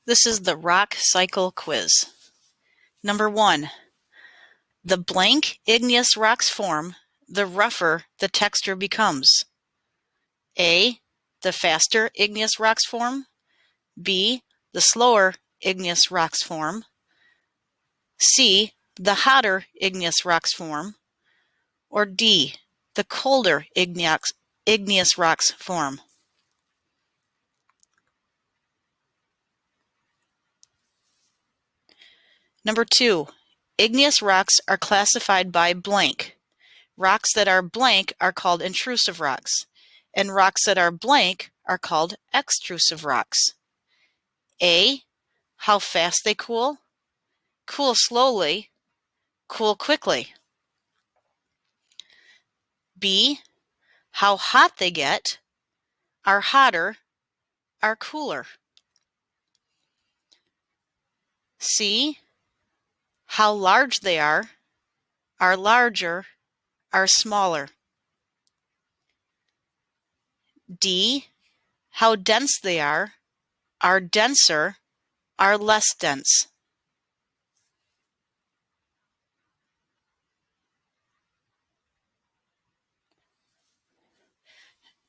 This is the rock cycle quiz. Number 1. The blank igneous rocks form, the rougher the texture becomes. A. The faster igneous rocks form. B. The slower igneous rocks form. C. The hotter igneous rocks form. Or D. The colder igneous rocks form. Number 2. Igneous rocks are classified by blank. Rocks that are blank are called intrusive rocks, and rocks that are blank are called extrusive rocks. A. How fast they cool. Cool slowly. Cool quickly. B. How hot they get. Are hotter. Are cooler. C. How large they are larger. Are smaller. D. How dense they are denser. Are less dense.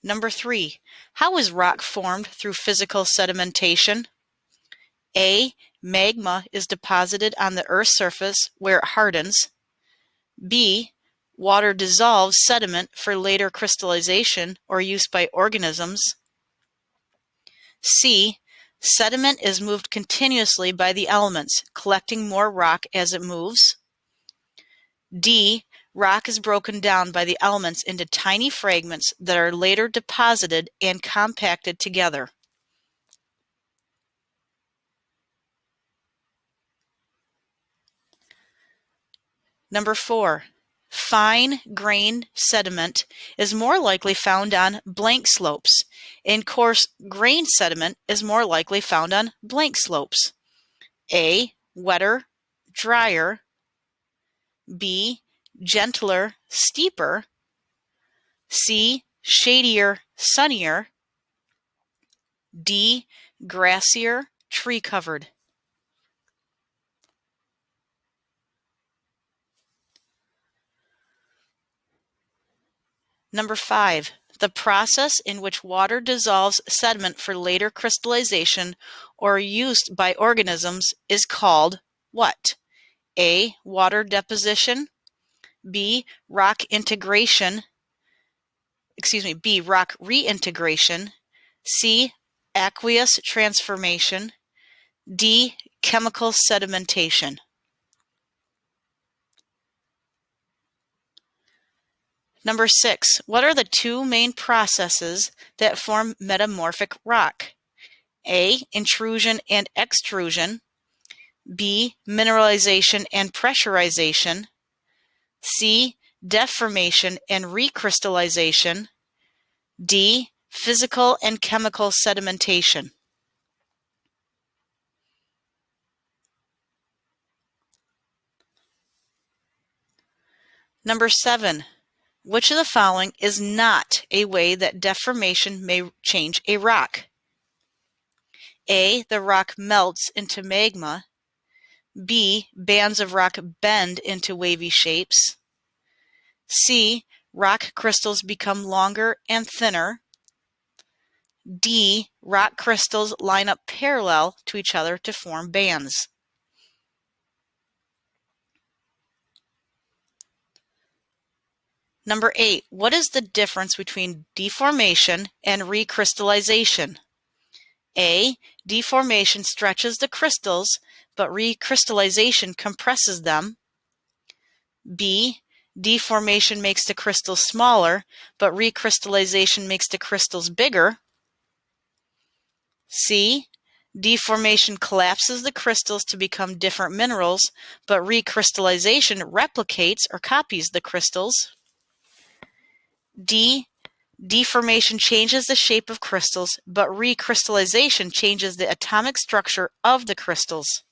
Number 3. How is rock formed through physical sedimentation? A. Magma is deposited on the Earth's surface where it hardens. B. Water dissolves sediment for later crystallization or use by organisms. C. Sediment is moved continuously by the elements, collecting more rock as it moves. D. Rock is broken down by the elements into tiny fragments that are later deposited and compacted together. Number 4. Fine-grained sediment is more likely found on blank slopes, and coarse-grained sediment is more likely found on blank slopes. A. Wetter, drier. B. Gentler, steeper. C. Shadier, sunnier. D. Grassier, tree-covered. Number 5. The process in which water dissolves sediment for later crystallization or used by organisms is called what? A. Water deposition. B. Rock integration. B. Rock reintegration. C. Aqueous transformation. D. Chemical sedimentation. Number 6. What are the two main processes that form metamorphic rock? A. Intrusion and extrusion. B. Mineralization and pressurization. C. Deformation and recrystallization. D. Physical and chemical sedimentation. Number 7. Which of the following is not a way that deformation may change a rock? A. The rock melts into magma. B. Bands of rock bend into wavy shapes. C. Rock crystals become longer and thinner. D. Rock crystals line up parallel to each other to form bands. Number 8. What is the difference between deformation and recrystallization? A. Deformation stretches the crystals, but recrystallization compresses them. B. Deformation makes the crystals smaller, but recrystallization makes the crystals bigger. C. Deformation collapses the crystals to become different minerals, but recrystallization replicates or copies the crystals. D. Deformation changes the shape of crystals, but recrystallization changes the atomic structure of the crystals.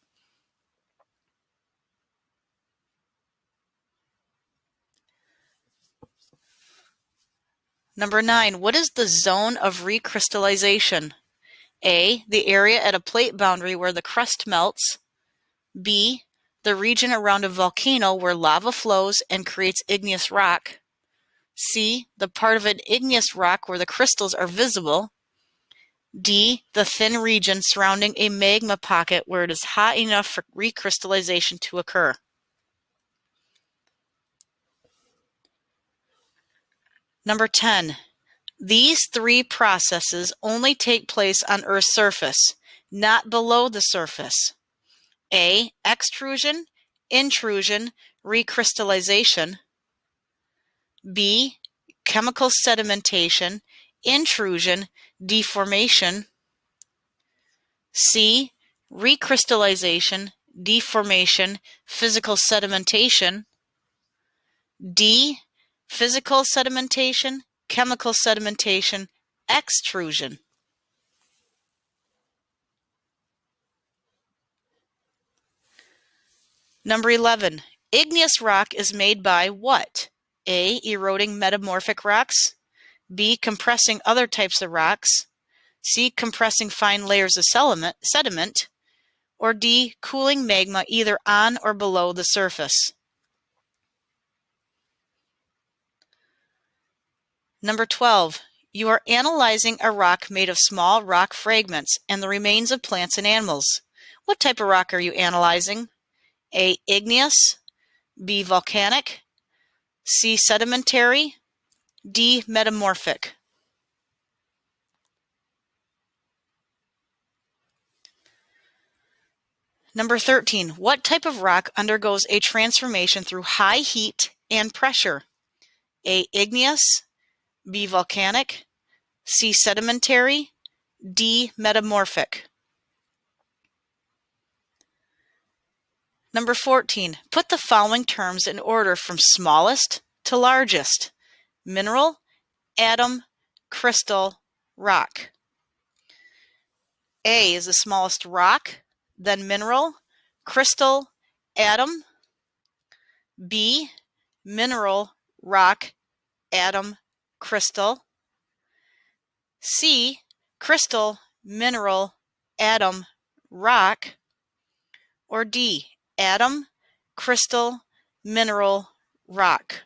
Number 9. What is the zone of recrystallization? A, the area at a plate boundary where the crust melts. B, the region around a volcano where lava flows and creates igneous rock. C, the part of an igneous rock where the crystals are visible. D, the thin region surrounding a magma pocket where it is hot enough for recrystallization to occur. Number 10. These three processes only take place on Earth's surface, not below the surface. A, extrusion, intrusion, recrystallization. B, chemical sedimentation, intrusion, deformation. C, recrystallization, deformation, physical sedimentation. D, physical sedimentation, chemical sedimentation, extrusion. Number 11. Igneous rock is made by what? A, eroding metamorphic rocks. B, compressing other types of rocks. C, compressing fine layers of sediment. Or D, cooling magma either on or below the surface. Number 12. You are analyzing a rock made of small rock fragments and the remains of plants and animals. What type of rock are you analyzing? A, igneous. B, volcanic. C, sedimentary. D, metamorphic. Number 13. What type of rock undergoes a transformation through high heat and pressure? A, igneous. B, volcanic. C, sedimentary. D, metamorphic. Number 14. Put the following terms in order from smallest to largest. Mineral, atom, crystal, rock. A is the smallest rock, then mineral, crystal, atom. B, mineral, rock, atom, crystal. C, crystal, mineral, atom, rock. Or D, atom, crystal, mineral, rock.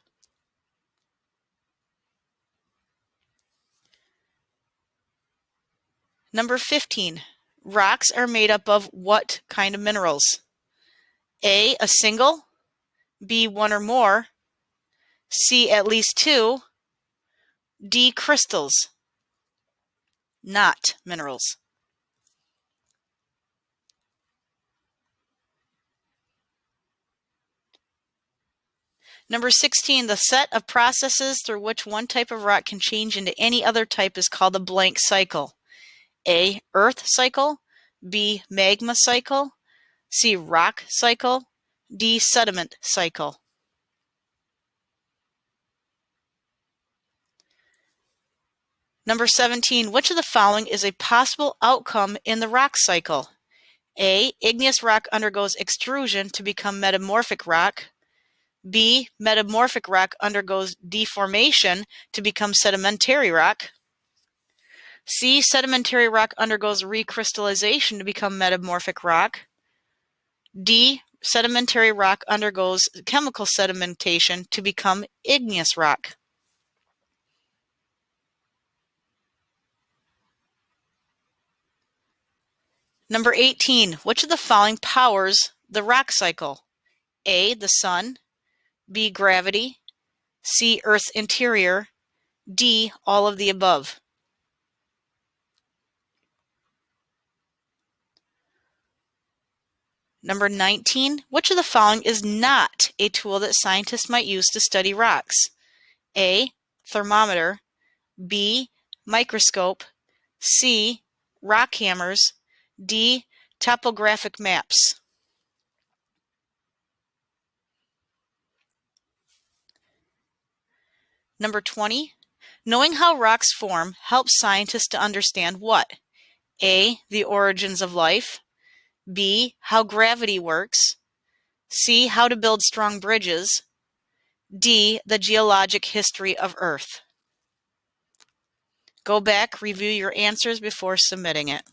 Number 15. Rocks are made up of what kind of minerals? A, a single. B, one or more. C, at least two. D, crystals. Not minerals. Number 16, the set of processes through which one type of rock can change into any other type is called the blank cycle. A, earth cycle. B, magma cycle. C, rock cycle. D, sediment cycle. Number 17, which of the following is a possible outcome in the rock cycle? A, igneous rock undergoes extrusion to become metamorphic rock. B, metamorphic rock undergoes deformation to become sedimentary rock. C, sedimentary rock undergoes recrystallization to become metamorphic rock. D, sedimentary rock undergoes chemical sedimentation to become igneous rock. Number 18, which of the following powers the rock cycle? A, the sun. B, gravity. C, Earth's interior. D, all of the above. Number 19, which of the following is not a tool that scientists might use to study rocks? A, thermometer. B, microscope. C, rock hammers. D, topographic maps. Number 20, knowing how rocks form helps scientists to understand what? A, the origins of life. B, how gravity works. C, how to build strong bridges. D, the geologic history of Earth. Go back, review your answers before submitting it.